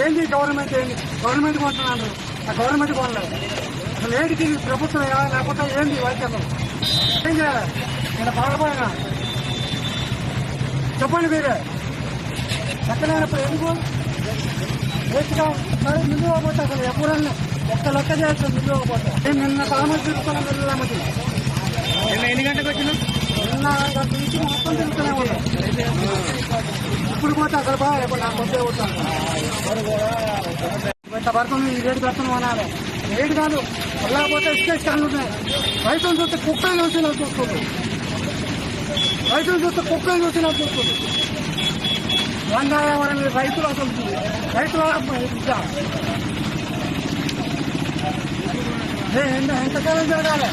ఏంటి గవర్నమెంట్ కొంటున్నాను, ఆ గవర్నమెంట్ కొనలేదు. అసలు ఏంటికి ప్రభుత్వం లేకపోతే ఏంటి వైద్యం ఏం చేయాలి? నేను బాధపోయినా చెప్పండి మీరే. ఎక్కడైనప్పుడు ఎందుకు వేస్ట్గా సరే ముందు పోతే అసలు ఎప్పుడన్నా ఒక్క లెక్క చేస్తాను ముందు పోతే. నేను నిన్న తామని తిరుగుతున్నాను, వెళ్ళామది ఎన్ని గంటలకు వచ్చినా నిన్న గంట నుంచి మొత్తం తిరుగుతూనే ఉన్నాను. ఇప్పుడు పోతే అసలు బాగా ఎప్పుడు నాకు వచ్చే ఉంటాను. ఇంత పడుతుంది, ఈ రేటు పెడుతున్నాం అనాలి. రేటు కాదు, వెళ్ళకపోతే ఇష్టం ఉన్నాయి. రైతులు చూస్తే కుక్కలు చూసి నాకు చూస్తుంది, రైతులు చూస్తే కుక్కలు చూసి నాకు చూస్తుంది. రంగాయవరం రైతులు అసలు రైతుల ఎంతకాలం జరగాలి?